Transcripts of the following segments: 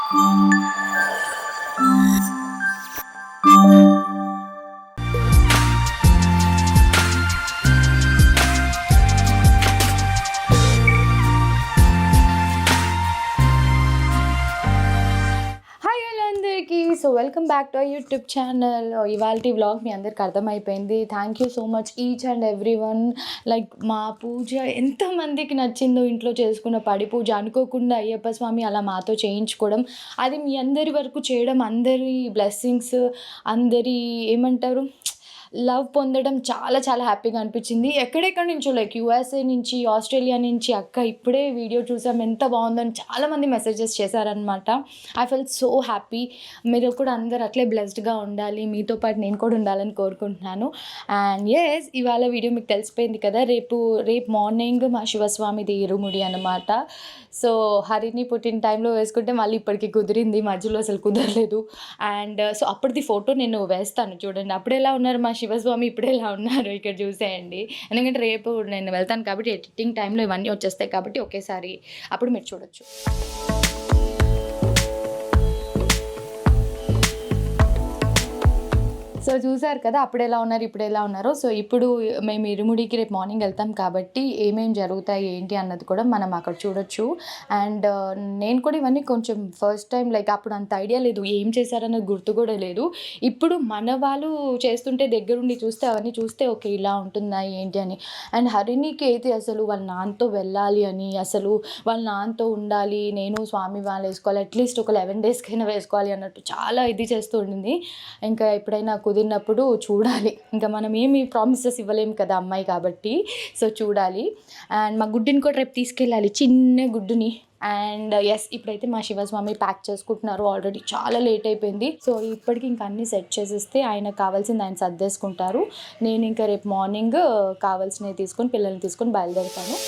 So welcome back to our YouTube channel. ఇవాల్టి vlog మీ అందరికి అర్థమైపోయింది. Thank you so much each and every one. Like మా పూజ ఎంతమందికి నచ్చిందో, ఇంట్లో చేసుకున్న పడి పూజ అనుకోకుండా అయ్యప్ప స్వామి అలా మాతో చేయించుకోవడం, అది మీ అందరి వరకు చేయడం, అందరి బ్లెస్సింగ్స్, అందరి ఏమంటారు లవ్ పొందడం చాలా చాలా హ్యాపీగా అనిపించింది. ఎక్కడెక్కడి నుంచో లైక్ యూఎస్ఏ నుంచి, ఆస్ట్రేలియా నుంచి, అక్క ఇప్పుడే వీడియో చూసాం ఎంత బాగుందని చాలామంది మెసేజెస్ చేశారనమాట. I felt so happy. మీరు కూడా అందరు అట్లే బ్లెస్డ్గా ఉండాలి, మీతో పాటు నేను కూడా ఉండాలని కోరుకుంటున్నాను. అండ్ ఎస్, ఇవాళ వీడియో మీకు తెలిసిపోయింది కదా, రేపు మార్నింగ్ మా శివస్వామిది ఇరుముడి అనమాట. సో హరిని పుట్టిన టైంలో వేసుకుంటే మళ్ళీ ఇప్పటికి కుదిరింది, మధ్యలో అసలు కుదరలేదు. అండ్ సో అప్పటిది ఫోటో నేను వేస్తాను చూడండి. అప్పుడు ఎలా ఉన్నారు మా శివస్వామి, ఇప్పుడు ఎలా ఉన్నారు ఇక్కడ చూసేయండి. ఎందుకంటే రేపు నేను వెళ్తాను కాబట్టి ఎడిటింగ్ టైంలో ఇవన్నీ వచ్చేస్తాయి కాబట్టి ఒకేసారి అప్పుడు మీరు చూడొచ్చు. సో చూసారు కదా అప్పుడు ఎలా ఉన్నారు, ఇప్పుడు ఎలా ఉన్నారో. సో ఇప్పుడు మేము ఇరుముడికి రేపు మార్నింగ్ వెళ్తాం కాబట్టి ఏమేమి జరుగుతాయి ఏంటి అన్నది కూడా మనం అక్కడ చూడొచ్చు. అండ్ నేను కూడా ఇవన్నీ కొంచెం ఫస్ట్ టైం, లైక్ అప్పుడు అంత ఐడియా లేదు, ఏం చేశారన్నది గుర్తు కూడా లేదు. ఇప్పుడు మన వాళ్ళు చేస్తుంటే దగ్గరుండి చూస్తే అవన్నీ చూస్తే ఓకే ఇలా ఉంటుందా ఏంటి అని. అండ్ హరిణికి అయితే అసలు వాళ్ళ నాన్నతో వెళ్ళాలి అని, అసలు వాళ్ళ నాన్నతో ఉండాలి, నేను స్వామి వాళ్ళు వేసుకోవాలి, అట్లీస్ట్ ఒక 11 డేస్కైనా వేసుకోవాలి అన్నట్టు చాలా ఇది చేస్తూ ఉండింది. ఇంకా ఎప్పుడైనా కుదిరినప్పుడు చూడాలి. ఇంకా మనం ఏమి ప్రామిసెస్ ఇవ్వలేము కదా అమ్మాయి కాబట్టి. సో చూడాలి. అండ్ మా గుడ్డుని కూడా రేపు తీసుకెళ్ళాలి, చిన్న గుడ్డుని. అండ్ ఎస్, ఇప్పుడైతే మా శివస్వామి ప్యాక్ చేసుకుంటున్నారు. ఆల్రెడీ చాలా లేట్ అయిపోయింది. సో ఇప్పటికి ఇంకా అన్నీ సెట్ చేసేస్తే ఆయనకు కావాల్సింది ఆయన సర్దేసుకుంటారు. నేను ఇంకా రేపు మార్నింగ్ కావాల్సినవి తీసుకొని పిల్లల్ని తీసుకొని బయలుదేరుతాను.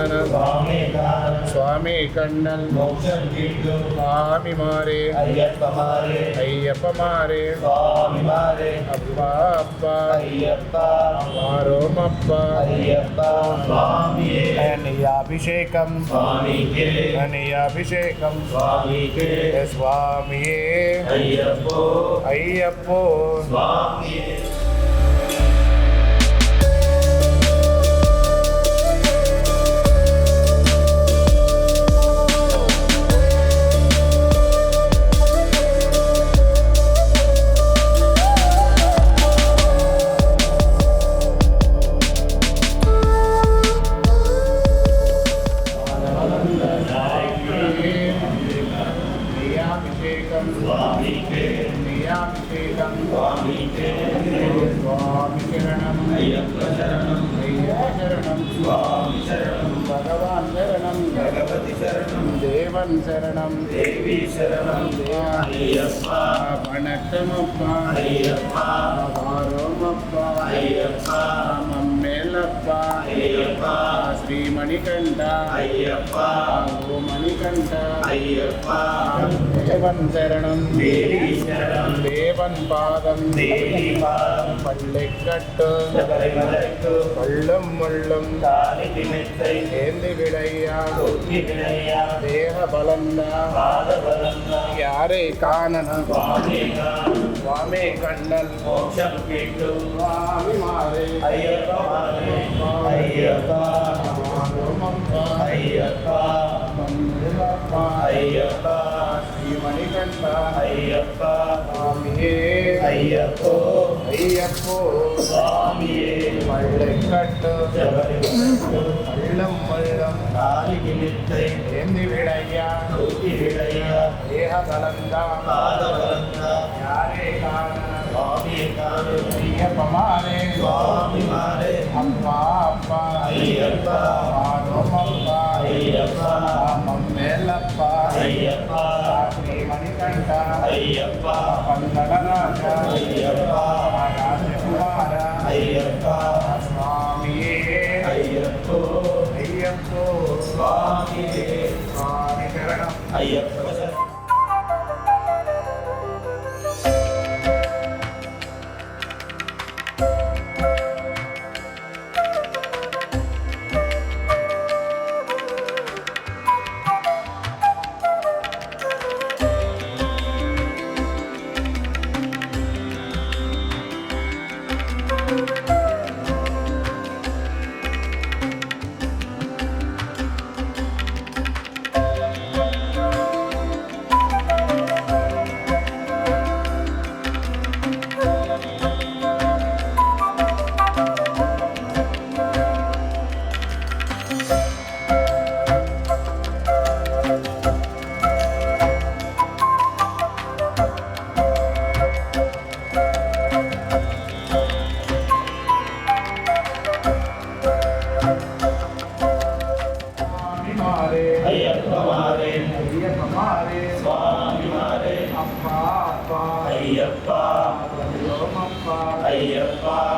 காணல் சுவாமி கண்ணல் சுவாமி மாறே ஐயப்ப மாறே அப்பா அப்பா மாரோம் அப்பா அபிஷேகம் அபிஷேகம் சுவாமியே ஐயப்போ भगवान शरणं भगवती शरणं देवन शरणं देवी शरणं अय्यप्पा वणक्कमप्पा अय्यप्पा वारोमप्पा अय्यप्पा मम्मेलप्पा अय्यप्पा श्री मणिकंठ अय्यप्पा ओ मणिकंठ अय्यप्पा देवन शरणं देवी शरणं देवन पादं देवी पादं पल्लेकट्टु शबरिमलैक्कु पल्लुम मुल्लुम कालिति मेत्तै ஏந்தி விடையா தேக பலந்தா யாரே காணனம் சுவாமி கண்ணல் மோட்சம் கேட்டு சுவாமி மாறே ஐயப்பா ஐயப்பா ஐயப்பா ஐயப்பா ஸ்ரீமணிகண்ட ஐயப்பா சுவாமியே ஐயப்போ ஐயப்போ சுவாமியே பள்ளிக்கட்டு பள்ளம் பள்ளம் காலிக்கு நித்தை ஏந்தி விடையா தேக பலந்தா யாரே காண சுவாமியே காண ஐயப்ப மாறே சுவாமி மாறே அப்பா அப்பா ஐயப்பா மாதம் அப்பா ஐயப்பா மம்மேலப்பா ஐயப்பா ஸ்ரீ மணிகண்ட ஐயப்பா பந்தளராஜ ஐயப்பா ராஜகுமார ஐயப்பா சுவாமியே ஐயப்போ ஐயப்போ சுவாமியே சுவாமி சரணம் ஐயப்ப ஐயப்பா ஐயப்பா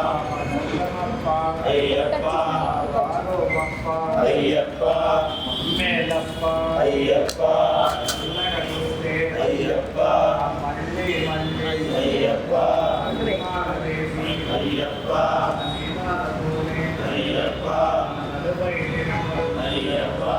ஐயப்பா ஐயப்பா மேலப்பா ஐயப்பா ஐயப்பா மல்லை மல்லை ஐயப்பா ஐயப்பா ஐயப்பா ஐயப்பா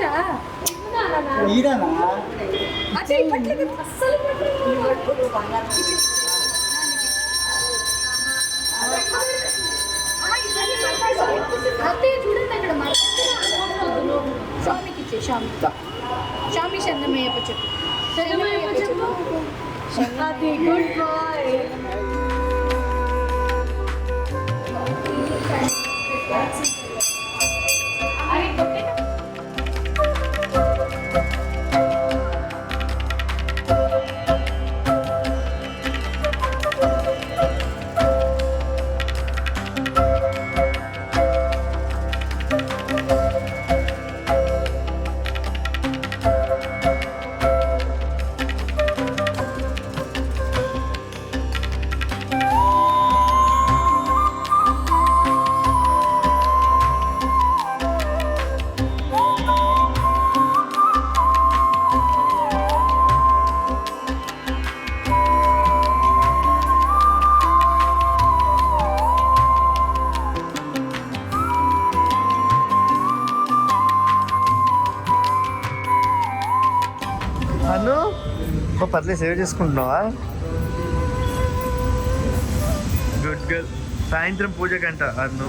ఇవ్వరా అసలు ఇవ్వట్లేదు అస్సలు అదే చూడండి అక్కడ స్వామికి ఇచ్చే స్వామి చందమయ్యప్ప చెప్పు అది గుడ్ బాయ్ అను పర్లే సేవ్ చేసుకుంటున్నావా గుడ్ గర్ల్ సాయంత్రం పూజ గంట అను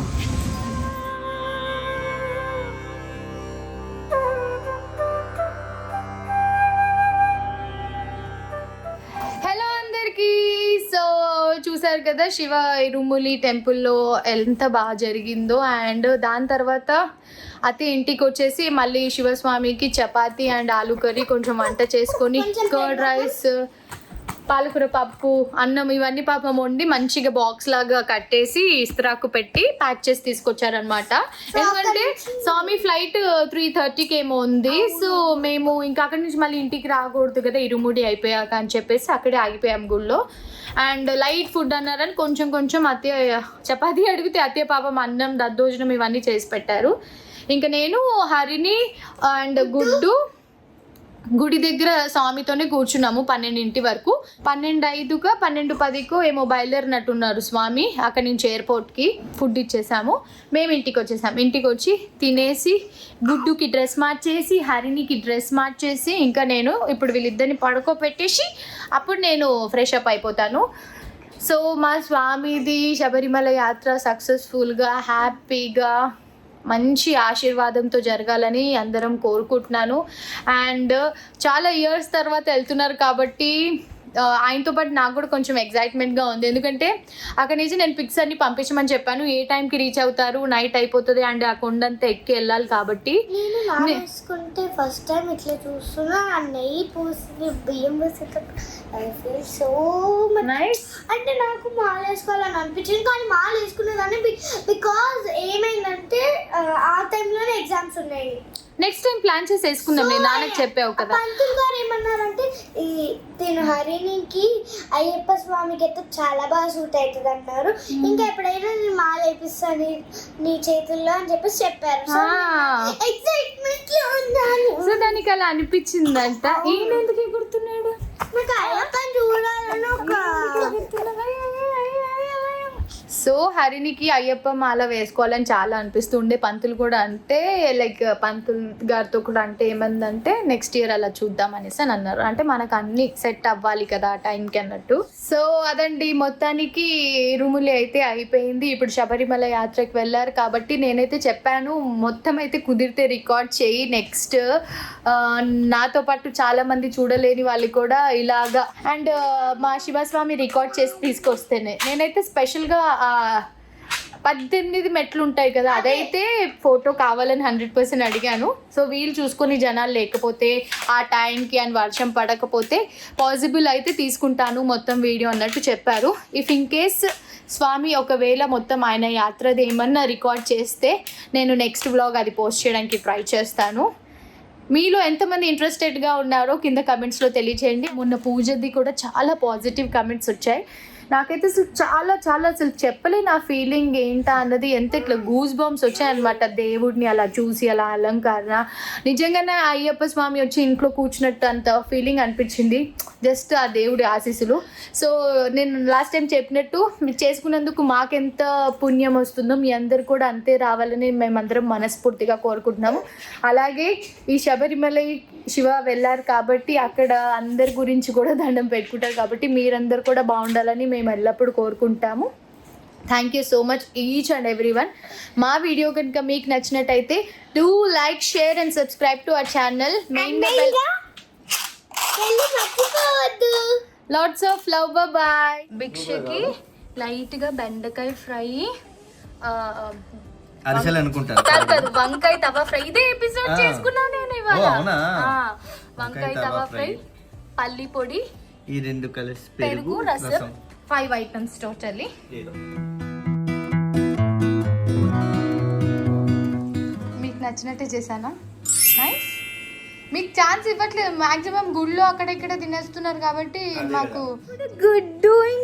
హలో అందరికీ సో చూసారు కదా శివ ఇరుములి టెంపుల్లో ఎంత బాగా జరిగిందో అండ్ దాని తర్వాత అతి ఇంటికి వచ్చేసి మళ్ళీ శివస్వామికి చపాతీ అండ్ ఆలు కర్రీ కొంచెం వంట చేసుకొని కర్డ్ రైస్ పాలకూర పప్పు అన్నం ఇవన్నీ పాపం వండి మంచిగా బాక్స్ లాగా కట్టేసి ఇస్త్రాకు పెట్టి ప్యాక్ చేసి తీసుకొచ్చారనమాట. ఎందుకంటే స్వామి ఫ్లైట్ 3:30కి ఏమో ఉంది. సో మేము ఇంకా అక్కడి నుంచి మళ్ళీ ఇంటికి రాకూడదు కదా ఇరుముడి అయిపోయాక అని చెప్పేసి అక్కడే ఆగిపోయాం గుళ్ళో. అండ్ లైట్ ఫుడ్ అన్నారని కొంచెం కొంచెం అత్తయ్య చపాతీ అడిగితే అత్తయ్య పాపం అన్నం దద్దోజనం ఇవన్నీ చేసి పెట్టారు. ఇంకా నేను హరిని అండ్ గుడ్డు గుడి దగ్గర స్వామితోనే కూర్చున్నాము 12 వరకు. 12:05 12:10 ఏమో బయలుదేరినట్టున్నారు స్వామి. అక్కడి నుంచి ఎయిర్పోర్ట్కి ఫుడ్ ఇచ్చేసాము. మేము ఇంటికి వచ్చేసాము. ఇంటికి వచ్చి తినేసి గుడ్డుకి డ్రెస్ మార్చేసి హరినికి డ్రెస్ మార్చేసి ఇంకా నేను ఇప్పుడు వీళ్ళిద్దరిని పడుకోపెట్టేసి అప్పుడు నేను ఫ్రెష్ అప్ అయిపోతాను. సో మా స్వామిది శబరిమల యాత్ర సక్సెస్ఫుల్గా హ్యాపీగా మంచి ఆశీర్వాదంతో జరగాలని అందరం కోరుకుంటున్నాను. అండ్ చాలా ఇయర్స్ తర్వాత వెళ్తున్నారు కాబట్టి ఆయనతో పాటు నాకు కూడా కొంచెం ఎగ్జైట్మెంట్గా ఉంది. ఎందుకంటే అక్కడి నుంచి నేను పిక్స్ అన్ని పంపించమని చెప్పాను. ఏ టైంకి రీచ్ అవుతారు, నైట్ అయిపోతుంది అండ్ ఆ కొండంతా ఎక్కి వెళ్ళాలి కాబట్టి. వేసుకుంటే ఫస్ట్ టైం ఇట్లా చూస్తున్నా నెయ్యి పూసి బియ్యం పూసి సో నైస్. అంటే నాకు మాల వేసుకోవాలని అనిపించింది కానీ మాల వేసుకునేదాన్ని బికాజ్ ఏమైందంటే ఆ టైంలోనే ఎగ్జామ్స్ ఉన్నాయి. నెక్స్ట్ టైం ప్లాన్ చేసి వేసుకుందాం. నేను నాన్నకి చెప్పావు కదా. పంతులు గారు ఏమన్నారంటే నేను హరినికి అయ్యప్ప స్వామికి అయితే చాలా బాగా సూట్ అవుతుంది అన్నారు. ఇంకా ఎప్పుడైనా నేను మాల వేపిస్తాను నీ చేతుల్లో అని చెప్పేసి చెప్పారు. ఎక్సైట్మెంట్ లో ఉన్నాను. సో దానికి అలా అనిపించిందంట. ఈయన ఎందుకు ఎగురుతున్నాడు? నాకు అయ్యప్పని చూడాలని ఒక సో హరినికి అయ్యప్ప మాల వేసుకోవాలని చాలా అనిపిస్తుండే. పంతులు కూడా అంటే లైక్ పంతులు గారితో కూడా అంటే ఏమందంటే నెక్స్ట్ ఇయర్ అలా చూద్దాం అనేసి అని అన్నారు. అంటే మనకు అన్ని సెట్ అవ్వాలి కదా ఆ టైంకి అన్నట్టు. సో అదండి మొత్తానికి ఇరుములి అయితే అయిపోయింది. ఇప్పుడు శబరిమల యాత్రకు వెళ్ళారు కాబట్టి నేనైతే చెప్పాను మొత్తం అయితే కుదిరితే రికార్డ్ చేయి. నెక్స్ట్ నాతో పాటు చాలా మంది చూడలేని వాళ్ళు కూడా ఇలాగా అండ్ మా శివస్వామి రికార్డ్ చేసి తీసుకొస్తేనే నేనైతే స్పెషల్గా 18 మెట్లు ఉంటాయి కదా అదైతే ఫోటో కావాలని 100% అడిగాను. సో వీలు చూసుకొని జనాలు లేకపోతే ఆ టైంకి అండ్ వర్షం పడకపోతే పాసిబుల్ అయితే తీసుకుంటాను మొత్తం వీడియో అన్నట్టు చెప్పారు. ఇఫ్ ఇన్ కేస్ స్వామి ఒకవేళ మొత్తం ఆయన యాత్రది ఏమన్నా రికార్డ్ చేస్తే నేను నెక్స్ట్ వ్లాగ్ అది పోస్ట్ చేయడానికి ట్రై చేస్తాను. మీలో ఎంతమంది ఇంట్రెస్టెడ్గా ఉన్నారో కింద కమెంట్స్లో తెలియచేయండి. మొన్న పూజది కూడా చాలా పాజిటివ్ కమెంట్స్ వచ్చాయి. నాకైతే అసలు చాలా చాలా అసలు చెప్పలే నా ఫీలింగ్ ఏంటా అన్నది. ఎంత ఇట్లా గూస్ బంప్స్ వచ్చాయన్నమాట దేవుడిని అలా చూసి, అలా అలంకరణ. నిజంగానే అయ్యప్ప స్వామి వచ్చి ఇంట్లో కూర్చున్నట్టు అంత ఫీలింగ్ అనిపించింది. జస్ట్ ఆ దేవుడి ఆశీస్సులు. సో నేను లాస్ట్ టైం చెప్పినట్టు చేసుకున్నందుకు మాకెంత పుణ్యం వస్తుందో మీ అందరు కూడా అంతే రావాలని మేమందరం మనస్ఫూర్తిగా కోరుకుంటున్నాము. అలాగే ఈ శబరిమల శివ వెళ్ళారు కాబట్టి అక్కడ అందరి గురించి కూడా దండం పెట్టుకుంటారు కాబట్టి మీరందరూ కూడా బాగుండాలని మేము ఎల్లప్పుడూ కోరుకుంటాము. Thank you so much each and every one. మా వీడియో కనుక మీకు నచ్చినట్టయితే do like, share and subscribe to our channel. Lots of love. Bye. భిక్షకి లైట్గా బెండకాయ ఫ్రై, అరిసెలు అనుకుంటారు కాదు వంకాయ తవా ఫ్రై. ఇదే ఎపిసోడ్ చేసుకున్నాను నేను ఇవాళ. వంకాయ తవా ఫ్రై, పల్లి పొడి, ఈ రెండు కలిసి పెరుగు, రసం, 5 ఐటమ్స్ టోటల్లీ. మీకు నచ్చినట్టే చేశానా? నైస్. మీకు ఛాన్స్ ఇవ్వట్లేదు, మాక్సిమం గుళ్ళో అక్కడ ఇక్కడ తినేస్తున్నారు కాబట్టి మాకు గుడ్ డూయింగ్.